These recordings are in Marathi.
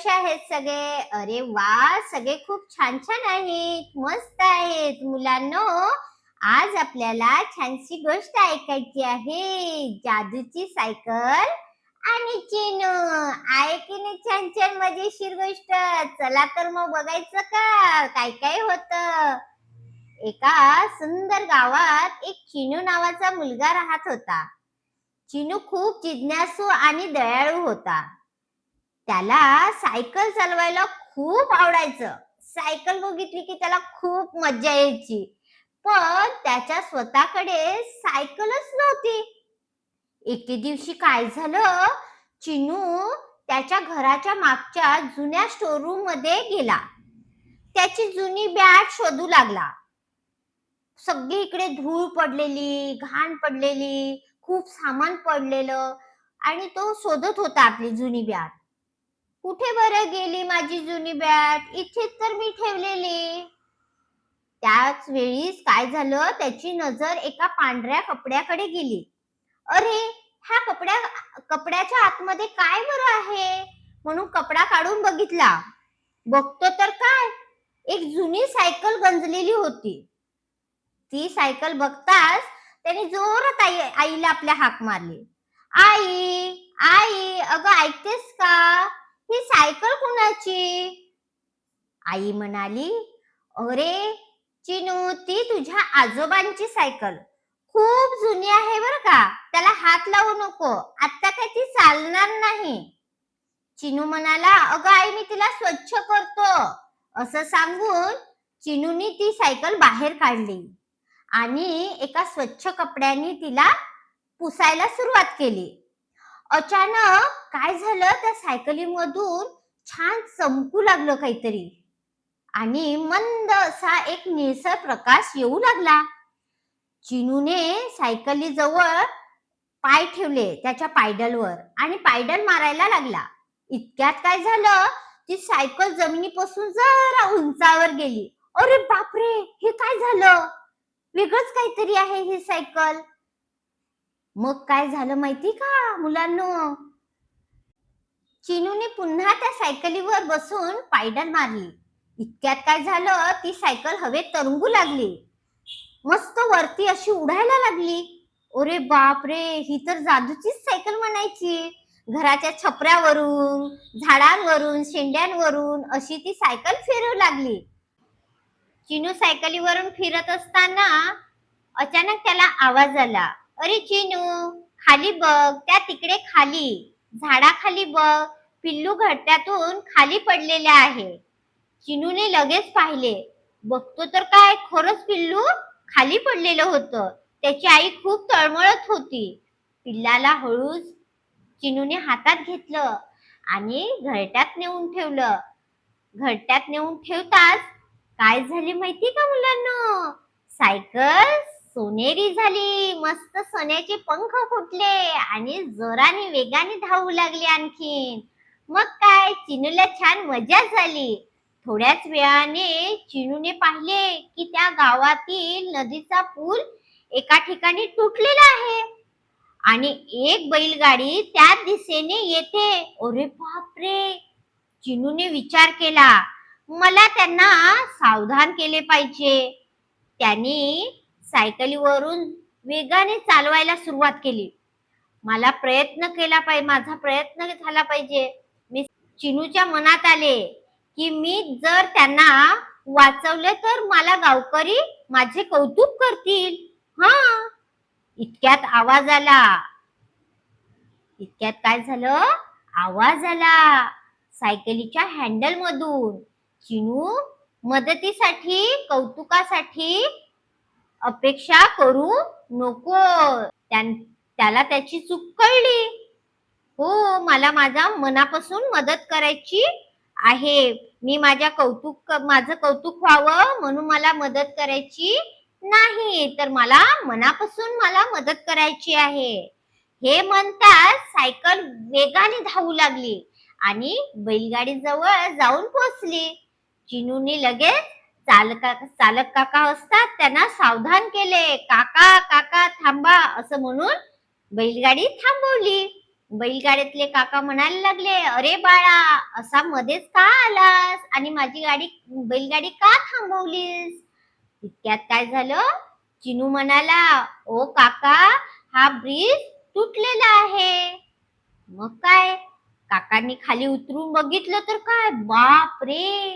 कशा आहेत सगळे? अरे वा, सगळे खूप छान छान आहेत, मस्त आहेत. मुलांनो, आज आपल्याला छानशी गोष्ट ऐकायची आहे. जादूची सायकल आणि चिनू. आहे की नाही छान छान मजेशीर गोष्ट? चला तर मग बघायचं का काय काय होतं. एका सुंदर गावात एक चिनू नावाचा मुलगा राहत होता. चिनू खूप जिज्ञासू आणि दयाळू होता. त्याला सायकल चालवायला खूप आवडायचं. सायकल बघितली की त्याला खूप मज्जा यायची. पण त्याच्या स्वतःकडे सायकलच नव्हती. एके दिवशी काय झालं, चिनू त्याच्या घराच्या मागच्या जुन्या स्टोरूम मध्ये गेला. त्याची जुनी बॅट शोधू लागला. सगळीकडे धूळ पडलेली, घाण पडलेली, खूप सामान पडलेलं आणि तो शोधत होता आपली जुनी बॅट. कुठे बरं गेली माझी जुनी बॅट? इथेच तर मी ठेवलेली. त्याच वेळीच काय झालं, त्याची नजर एका पांढऱ्या कपड्याकडे गेली. अरे, ह्या कपड्याच्या आतमध्ये काय बरं आहे? म्हणून कपडा काढून बघितला. बघतो तर काय, एक जुनी सायकल गंजलेली होती. ती सायकल बघताच त्याने जोरात आईला आपल्या हाक मारली. आई, आई, अगं ऐकतेस का? ही सायकल कुणाची? आई म्हणाली, अरे चिनू, ती तुझ्या आजोबांची सायकल. खूप जुनी आहे बर का, त्याला हात लावू नको, आता काय ती चालणार नाही. चिनू म्हणाला, अगं आई, मी तिला स्वच्छ करतो. असं सांगून चिनूनी ती सायकल बाहेर काढली आणि एका स्वच्छ कपड्याने तिला पुसायला सुरुवात केली. अचानक काय झालं, त्या सायकलीमधून छान चमकू लागलं काहीतरी आणि मंद असा एक निळसर प्रकाश येऊ लागला. चिनूने सायकलीजवळ पाय ठेवले त्याच्या पायडलवर आणि पायडल मारायला लागला. इतक्यात काय झालं, ती सायकल जमिनीपासून जरा उंचावर गेली. अरे बापरे, हे काय झालं? वेगळंच काहीतरी आहे ही सायकल. मग काय झालं माहिती का मुलांनो? चिनूने पुन्हा त्या सायकलीवर बसून पायडल मारली. इतक्यात काय झालं, ती सायकल हवेत तरंगू लागली. मस्त वरती अशी उडायला लागली. अरे बापरे, ही तर जादूचीच सायकल म्हणायची. घराच्या छपऱ्यावरून, झाडांवरून, शेंड्यांवरून अशी ती सायकल फिरू लागली. चिनू सायकलीवरून फिरत असताना अचानक त्याला आवाज आला. अरे चिनू, खाली बघ, त्या तिकडे खाली झाडाखाली बघ, पिल्लू घरट्यातून खाली पडलेले आहे. चिनूने लगेच पाहिले. बघतो तर काय, खरंच पिल्लू खाली पडलेलं होतं. त्याची आई खूप तळमळत होती. पिल्लाला हळूच चिनूने हातात घेतलं आणि घरट्यात नेऊन ठेवलं. घरट्यात नेऊन ठेवताच काय झाले माहिती का मुलांना? सायकल सोनेरी झाली. मस्त सोन्याचे पंख फुटले आणि जोराने वेगाने धावू लागले आणखीन. मग काय, चिनूला छान मजा झाली. थोड्याच वेळाने चिनूने पाहिले की त्या गावातील नदीचा पूल एका ठिकाणी तुटलेला आहे आणि एक बैलगाडी त्याच दिशेने येते. अरे बापरे, चिनूने विचार केला, मला त्यांना सावधान केले पाहिजे. त्यांनी सायकलीवरून वेगाने चालवायला सुरुवात केली. माझा प्रयत्न झाला पाहिजे. मी चिनूच्या मनात आले की मी जर त्यांना वाचवले तर मला गावकरी माझे कौतुक करतील. हा, इतक्यात आवाज आला. इतक्यात काय झालं, आवाज आला सायकलीच्या हँडल मधून. चिनू मदतीसाठी, कौतुकासाठी अपेक्षा करू नको. त्याला त्याची चूक कळली. हो, मला माझ्या मनापासून मदत करायची आहे. मी माझं कौतुक व्हावं म्हणून मला मदत करायची नाही, तर मला मनापासून मदत करायची आहे. हे म्हणताच सायकल वेगाने धावू लागली आणि बैलगाडी जवळ जाऊन पोहोचली. चिनूने लगेच चालक काका असतात त्यांना सावधान केले. काका काका थांबा, असं म्हणून बैलगाडी थांबवली. बैलगाडीतले काका म्हणायला लागले, अरे बाळा, असा मध्येच का आलास आणि माझी बैलगाडी का थांबवलीस? इतक्यात काय झालं, चिनू म्हणाला, ओ काका, हा ब्रिज तुटलेला आहे. मग काय, काकांनी खाली उतरून बघितलं तर काय, बाप रे,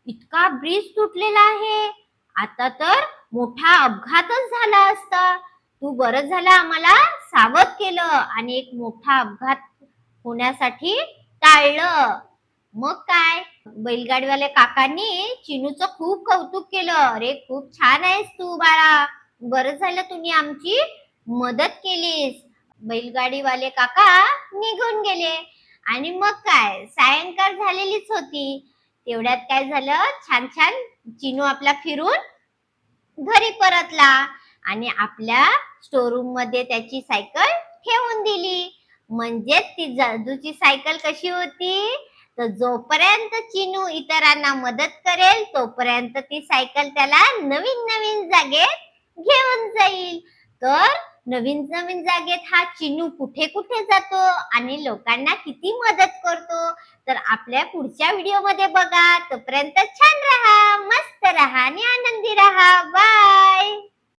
इतका ब्रिज तुटलेला आहे. आता तर मोठा अपघातच झाला असता. तू बरं झालं आम्हाला सावध केलं आणि एक मोठा अपघात होण्यासाठी टाळलं. मग काय, बैलगाडीवाल्या काकांनी चिनूचं खूप कौतुक केलं. अरे खूप छान आहेस तू बाळा, बरं झालं तुम्ही आमची मदत केलीस. बैलगाडीवाले काका निघून गेले आणि मग काय, सायंकाळ झालेलीच होती. तेवढ्यात काय झालं, छान छान चिनू आपला फिरून घरी परतला आणि आपल्या स्टोरूम मध्ये त्याची सायकल ठेवून दिली. म्हणजे ती जादूची सायकल कशी होती, तर जोपर्यंत चिनू इतरांना मदत करेल तोपर्यंत ती सायकल त्याला नवीन नवीन जागेत घेऊन जाईल. तर नवीन नवीन जागेत हा चिनू कुठे कुठे जातो आणि लोकांना किती मदत करतो, तर आपल्या पुढच्या व्हिडिओमध्ये बघा. तोपर्यंत छान राहा, मस्त राहा आणि आनंदी राहा. बाय.